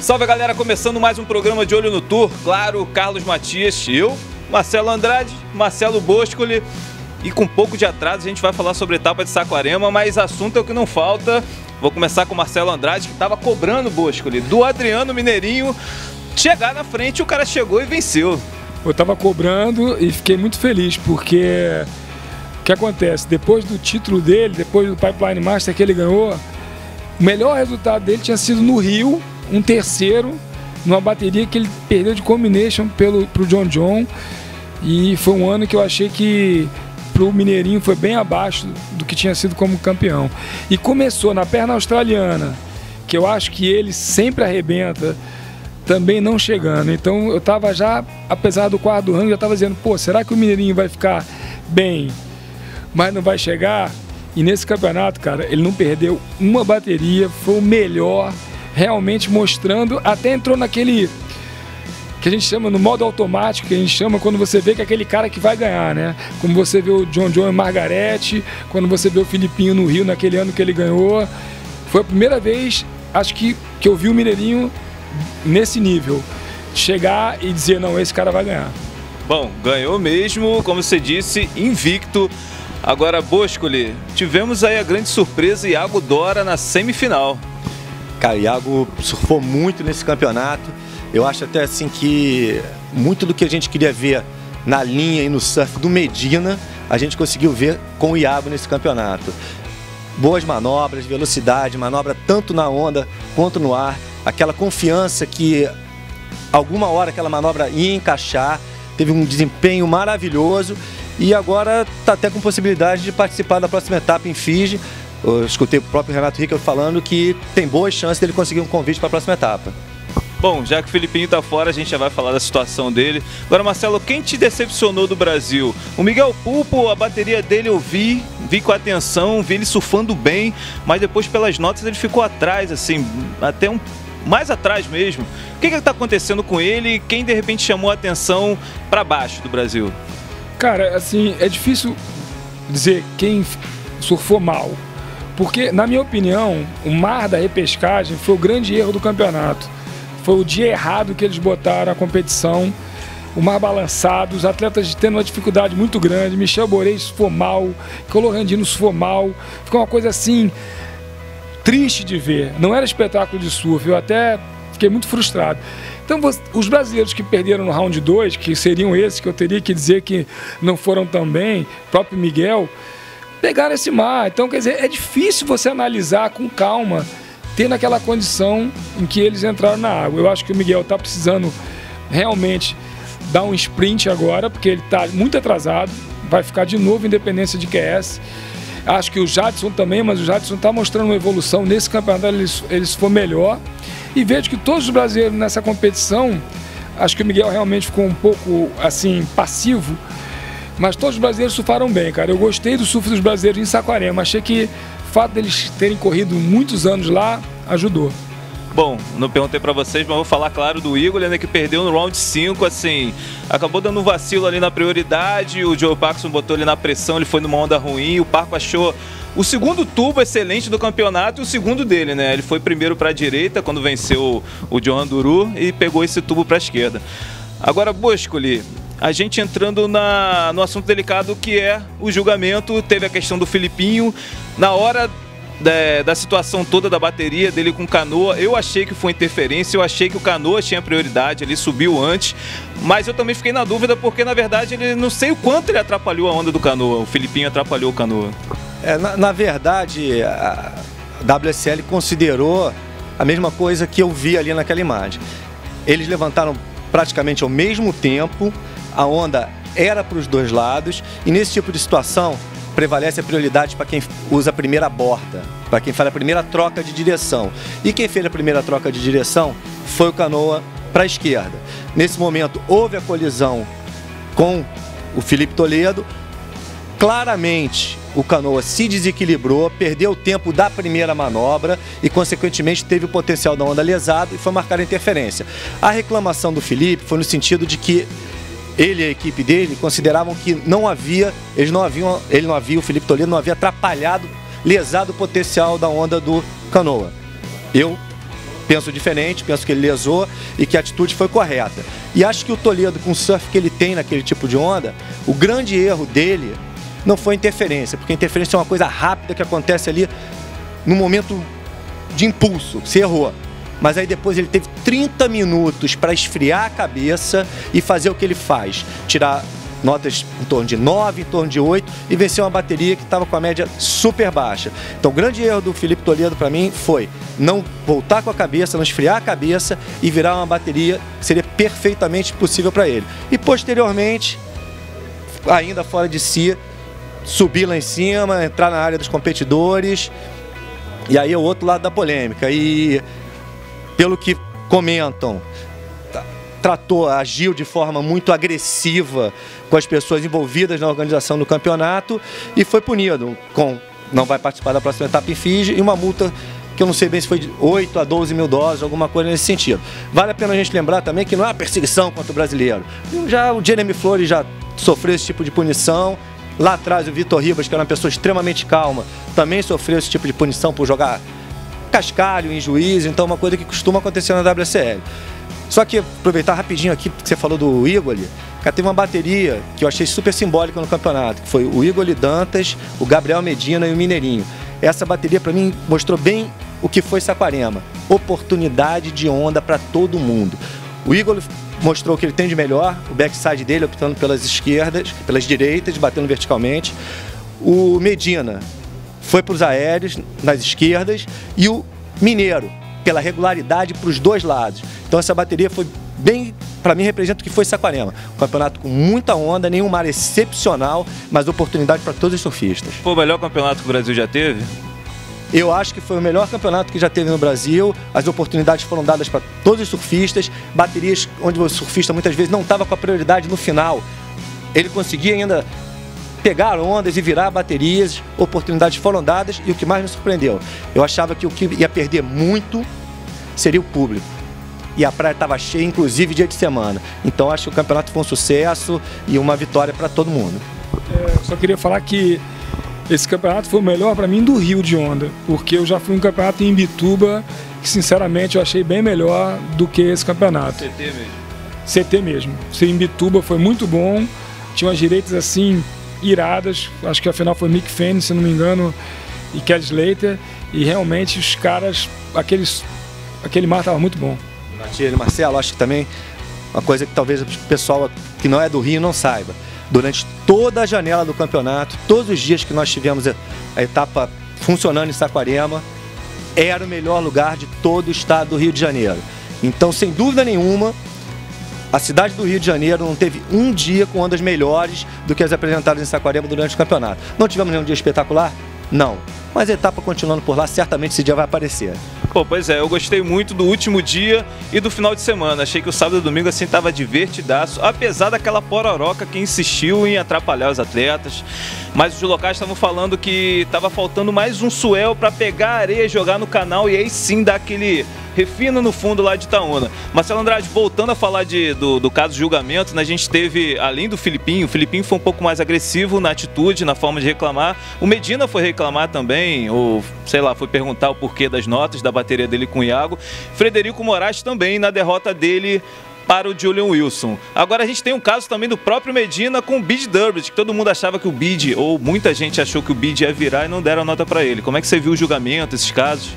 Salve, galera, começando mais um programa de Olho no Tour. Claro, Carlos Matias, eu, Marcelo Andrade, Marcelo Boscoli. E com um pouco de atraso a gente vai falar sobre a etapa de Saquarema, mas assunto é o que não falta. Vou começar com o Marcelo Andrade, que estava cobrando o Boscoli do Adriano Mineirinho chegar na frente. O cara chegou e venceu. Eu estava cobrando e fiquei muito feliz, porque o que acontece? Depois do título dele, depois do Pipeline Master que ele ganhou, o melhor resultado dele tinha sido no Rio, um terceiro, numa bateria que ele perdeu de combination pro John John. E foi um ano que eu achei que pro Mineirinho foi bem abaixo do que tinha sido como campeão. E começou na perna australiana, que eu acho que ele sempre arrebenta, também não chegando. Então eu tava já, apesar do quarto do ranking, já tava dizendo, pô, será que o Mineirinho vai ficar bem, mas não vai chegar? E nesse campeonato, cara, ele não perdeu uma bateria, foi o melhor, realmente mostrando, até entrou naquele que a gente chama no modo automático, que a gente chama quando você vê que é aquele cara que vai ganhar, né? Como você vê o John John e Margarete, quando você vê o Filipinho no Rio naquele ano que ele ganhou. Foi a primeira vez, acho que eu vi o Mineirinho nesse nível, chegar e dizer, não, esse cara vai ganhar. Bom, ganhou mesmo, como você disse, invicto. Agora, Boscoli, tivemos aí a grande surpresa, Iago Dora na semifinal. Cara, Iago surfou muito nesse campeonato. Eu acho até assim que muito do que a gente queria ver na linha e no surf do Medina, a gente conseguiu ver com o Iago nesse campeonato. Boas manobras, velocidade, manobra tanto na onda quanto no ar. Aquela confiança que alguma hora aquela manobra ia encaixar. Teve um desempenho maravilhoso. E agora está até com possibilidade de participar da próxima etapa em Fiji. Eu escutei o próprio Renato Ricker falando que tem boas chances dele conseguir um convite para a próxima etapa. Bom, já que o Filipinho está fora, a gente já vai falar da situação dele. Agora, Marcelo, quem te decepcionou do Brasil? O Miguel Pulpo, a bateria dele eu vi com atenção, vi ele surfando bem, mas depois pelas notas ele ficou atrás, assim, até mais atrás mesmo. O que está acontecendo com ele? Quem de repente chamou a atenção para baixo do Brasil? Cara, assim, é difícil dizer quem surfou mal, porque, na minha opinião, o mar da repescagem foi o grande erro do campeonato. Foi o dia errado que eles botaram a competição, o mar balançado, os atletas tendo uma dificuldade muito grande, Michel Borei surfou mal, Colo Randino surfou mal, ficou uma coisa assim, triste de ver. Não era espetáculo de surf, eu até fiquei muito frustrado. Então, os brasileiros que perderam no round 2, que seriam esses que eu teria que dizer que não foram tão bem, o próprio Miguel, pegaram esse mar. Então, quer dizer, é difícil você analisar com calma, tendo aquela condição em que eles entraram na água. Eu acho que o Miguel está precisando realmente dar um sprint agora, porque ele está muito atrasado, vai ficar de novo independência de QS. Acho que o Jadson também, mas o Jadson está mostrando uma evolução. Nesse campeonato ele for melhor. E vejo que todos os brasileiros nessa competição, acho que o Miguel realmente ficou um pouco assim, passivo, mas todos os brasileiros surfaram bem, cara. Eu gostei do surf dos brasileiros em Saquarema, achei que o fato deles terem corrido muitos anos lá ajudou. Bom, não perguntei pra vocês, mas vou falar, claro, do Igor, né, que perdeu no round 5, assim, acabou dando um vacilo ali na prioridade, o Joe Paxson botou ele na pressão, ele foi numa onda ruim, o Parco achou o segundo tubo excelente do campeonato e o segundo dele, né, ele foi primeiro pra direita quando venceu o Johan Duru e pegou esse tubo pra esquerda. Agora, Boscoli, a gente entrando no assunto delicado que é o julgamento, teve a questão do Filipinho, na hora da situação toda da bateria dele com o Canoa, eu achei que foi interferência, eu achei que o Canoa tinha prioridade, ele subiu antes, mas eu também fiquei na dúvida porque na verdade ele não sei o quanto ele atrapalhou a onda do Canoa, o Filipinho atrapalhou o Canoa. Na verdade, a WSL considerou a mesma coisa que eu vi ali naquela imagem. Eles levantaram praticamente ao mesmo tempo, a onda era para os dois lados e nesse tipo de situação prevalece a prioridade para quem usa a primeira borda, para quem faz a primeira troca de direção. E quem fez a primeira troca de direção foi o Canoa para a esquerda. Nesse momento houve a colisão com o Felipe Toledo. Claramente o Canoa se desequilibrou, perdeu o tempo da primeira manobra e consequentemente teve o potencial da onda lesado e foi marcada a interferência. A reclamação do Felipe foi no sentido de que ele e a equipe dele consideravam que o Felipe Toledo não havia atrapalhado, lesado o potencial da onda do Canoa. Eu penso diferente, penso que ele lesou e que a atitude foi correta. E acho que o Toledo, com o surf que ele tem naquele tipo de onda, o grande erro dele não foi interferência, porque interferência é uma coisa rápida que acontece ali no momento de impulso, você errou. Mas aí depois ele teve 30 minutos para esfriar a cabeça e fazer o que ele faz, tirar notas em torno de 9, em torno de 8 e vencer uma bateria que estava com a média super baixa. Então o grande erro do Filipe Toledo para mim foi não voltar com a cabeça, não esfriar a cabeça e virar uma bateria que seria perfeitamente possível para ele. E posteriormente, ainda fora de si, subir lá em cima, entrar na área dos competidores, e aí é o outro lado da polêmica. E pelo que comentam, agiu de forma muito agressiva com as pessoas envolvidas na organização do campeonato e foi punido com não vai participar da próxima etapa em Fiji e uma multa que eu não sei bem se foi de 8 a 12 mil dólares, alguma coisa nesse sentido. Vale a pena a gente lembrar também que não é uma perseguição contra o brasileiro. Já o Jeremy Flores já sofreu esse tipo de punição. Lá atrás o Vitor Ribas, que era uma pessoa extremamente calma, também sofreu esse tipo de punição por jogar cascalho em juiz, então é uma coisa que costuma acontecer na WSL. Só que, aproveitar rapidinho aqui, porque você falou do Igor, cara, teve uma bateria que eu achei super simbólica no campeonato, que foi o Igor Dantas, o Gabriel Medina e o Mineirinho. Essa bateria, para mim, mostrou bem o que foi Saquarema. Oportunidade de onda para todo mundo. O Igor mostrou o que ele tem de melhor, o backside dele optando pelas esquerdas, pelas direitas, batendo verticalmente. O Medina foi para os aéreos, nas esquerdas, e o Mineiro, pela regularidade para os dois lados. Então essa bateria foi bem, para mim, representa o que foi Saquarema. Um campeonato com muita onda, nenhum mar excepcional, mas oportunidade para todos os surfistas. Foi o melhor campeonato que o Brasil já teve? Eu acho que foi o melhor campeonato que já teve no Brasil. As oportunidades foram dadas para todos os surfistas. Baterias onde o surfista muitas vezes não estava com a prioridade no final. Ele conseguia ainda pegar ondas e virar baterias. Oportunidades foram dadas e o que mais me surpreendeu, eu achava que o que ia perder muito seria o público. E a praia estava cheia, inclusive dia de semana. Então acho que o campeonato foi um sucesso e uma vitória para todo mundo. Só queria falar que esse campeonato foi o melhor para mim do Rio de onda, porque eu já fui um campeonato em Imbituba que sinceramente eu achei bem melhor do que esse campeonato. CT mesmo? CT mesmo. Em Imbituba foi muito bom, tinha umas direitas assim iradas, acho que a final foi Mick Fanning, se não me engano, e Kelly Slater, e realmente os caras, aquele mar estava muito bom. Marcelo, acho que também uma coisa que talvez o pessoal que não é do Rio não saiba. Durante toda a janela do campeonato, todos os dias que nós tivemos a etapa funcionando em Saquarema, era o melhor lugar de todo o estado do Rio de Janeiro. Então, sem dúvida nenhuma, a cidade do Rio de Janeiro não teve um dia com ondas melhores do que as apresentadas em Saquarema durante o campeonato. Não tivemos nenhum dia espetacular? Não. Mas a etapa continuando por lá, certamente esse dia vai aparecer. Pô, pois é, eu gostei muito do último dia e do final de semana. Achei que o sábado e o domingo assim tava divertidaço, apesar daquela pororoca que insistiu em atrapalhar os atletas. Mas os locais estavam falando que tava faltando mais um suel para pegar a areia e jogar no canal e aí sim dar aquele refino no fundo lá de Itaúna. Marcelo Andrade, voltando a falar do caso de julgamento, né, a gente teve, além do Filipinho, o Filipinho foi um pouco mais agressivo na atitude, na forma de reclamar. O Medina foi reclamar também, ou sei lá, foi perguntar o porquê das notas da bateria dele com o Iago. Frederico Moraes também na derrota dele para o Julian Wilson. Agora a gente tem um caso também do próprio Medina com o Bede Durbridge, que todo mundo achava que o Bede, ou muita gente achou que o Bede ia virar e não deram a nota para ele. Como é que você viu o julgamento, esses casos?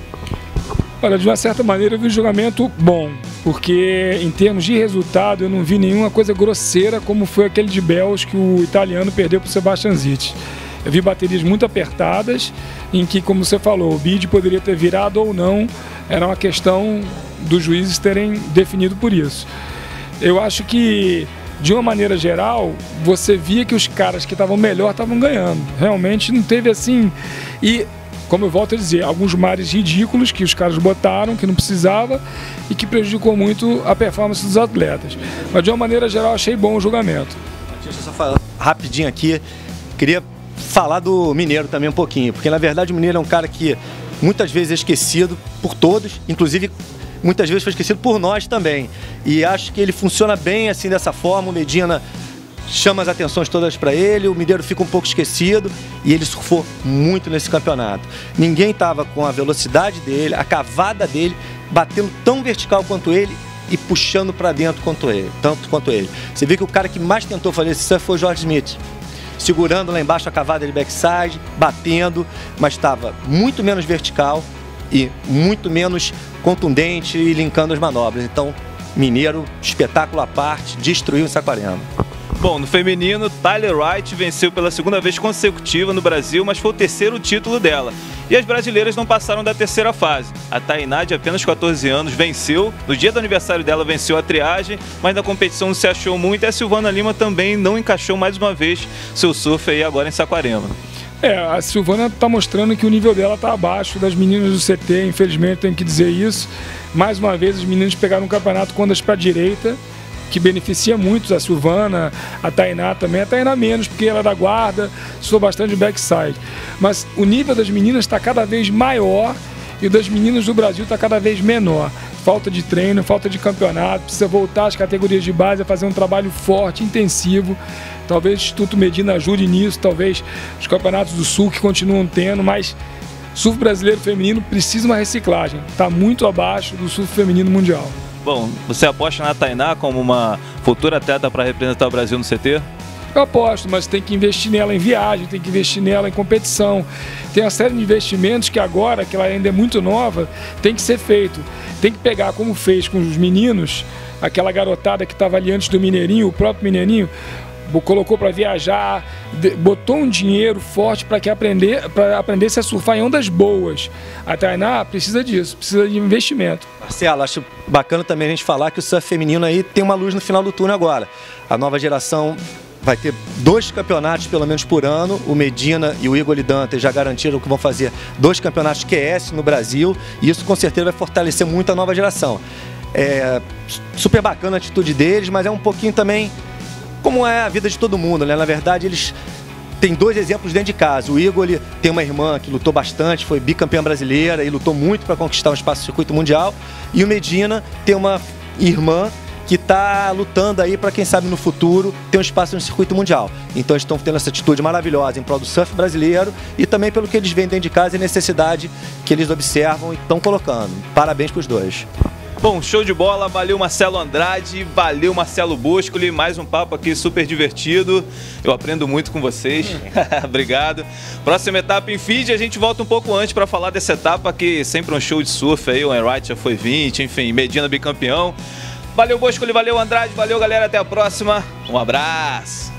Olha, de uma certa maneira eu vi um julgamento bom, porque em termos de resultado eu não vi nenhuma coisa grosseira como foi aquele de Bells que o italiano perdeu para o Sebastian Zitt. Eu vi baterias muito apertadas, em que, como você falou, o Bede poderia ter virado ou não, era uma questão dos juízes terem definido por isso. Eu acho que, de uma maneira geral, você via que os caras que estavam melhor estavam ganhando. Realmente não teve assim... E, como eu volto a dizer, alguns mares ridículos que os caras botaram, que não precisava e que prejudicou muito a performance dos atletas. Mas, de uma maneira geral, achei bom o julgamento. Deixa eu só falar rapidinho aqui. Queria falar do Mineiro também um pouquinho, porque, na verdade, o Mineiro é um cara que muitas vezes é esquecido por todos, inclusive muitas vezes foi esquecido por nós também. E acho que ele funciona bem assim dessa forma. O Medina chama as atenções todas para ele, o Mineiro fica um pouco esquecido e ele surfou muito nesse campeonato. Ninguém estava com a velocidade dele, a cavada dele batendo tão vertical quanto ele e puxando para dentro tanto quanto ele. Você vê que o cara que mais tentou fazer esse surf foi o George Smith, segurando lá embaixo a cavada de backside, batendo, mas estava muito menos vertical e muito menos contundente e linkando as manobras. Então, mineiro, espetáculo à parte, destruiu em Saquarema. Bom, no feminino, Tyler Wright venceu pela segunda vez consecutiva no Brasil, mas foi o terceiro título dela. E as brasileiras não passaram da terceira fase. A Tainá, de apenas 14 anos, venceu. No dia do aniversário dela, venceu a triagem, mas na competição não se achou muito. E a Silvana Lima também não encaixou mais uma vez seu surf aí agora em Saquarema. A Silvana está mostrando que o nível dela está abaixo das meninas do CT, infelizmente tenho que dizer isso. Mais uma vez, os meninos pegaram um campeonato com ondas para a direita, que beneficia muito a Silvana, a Tainá também. A Tainá menos, porque ela é da guarda, sou bastante de backside. Mas o nível das meninas está cada vez maior e o das meninas do Brasil está cada vez menor. Falta de treino, falta de campeonato, precisa voltar às categorias de base a fazer um trabalho forte, intensivo. Talvez o Instituto Medina ajude nisso, talvez os campeonatos do Sul que continuam tendo, mas o surf brasileiro feminino precisa de uma reciclagem. Está muito abaixo do surf feminino mundial. Bom, você aposta na Tainá como uma futura atleta para representar o Brasil no CT? Eu aposto, mas tem que investir nela em viagem, tem que investir nela em competição. Tem uma série de investimentos que agora, que ela ainda é muito nova, tem que ser feito. Tem que pegar como fez com os meninos, aquela garotada que estava ali antes do Mineirinho, o próprio Mineirinho, colocou para viajar, botou um dinheiro forte para aprendesse a surfar em ondas boas. A Tainá precisa disso, precisa de investimento. Marcelo, acho bacana também a gente falar que o surf feminino aí tem uma luz no final do túnel agora. A nova geração vai ter 2 campeonatos pelo menos por ano. O Medina e o Igor Dantas já garantiram que vão fazer 2 campeonatos QS no Brasil, e isso com certeza vai fortalecer muito a nova geração. É super bacana a atitude deles, mas é um pouquinho também como é a vida de todo mundo, né? Na verdade, eles têm 2 exemplos dentro de casa. O Igor tem uma irmã que lutou bastante, foi bicampeã brasileira e lutou muito para conquistar um espaço no circuito mundial. E o Medina tem uma irmã que está lutando aí para, quem sabe, no futuro ter um espaço no circuito mundial. Então eles estão tendo essa atitude maravilhosa em prol do surf brasileiro e também pelo que eles veem dentro de casa e necessidade que eles observam e estão colocando. Parabéns para os 2. Bom, show de bola, valeu Marcelo Andrade, valeu Marcelo Boscoli, mais um papo aqui super divertido, eu aprendo muito com vocês, obrigado. Próxima etapa em Fiji, a gente volta um pouco antes para falar dessa etapa que sempre um show de surf aí, o Wright já foi 20, enfim, Medina bicampeão. Valeu Boscoli, valeu Andrade, valeu galera, até a próxima, um abraço.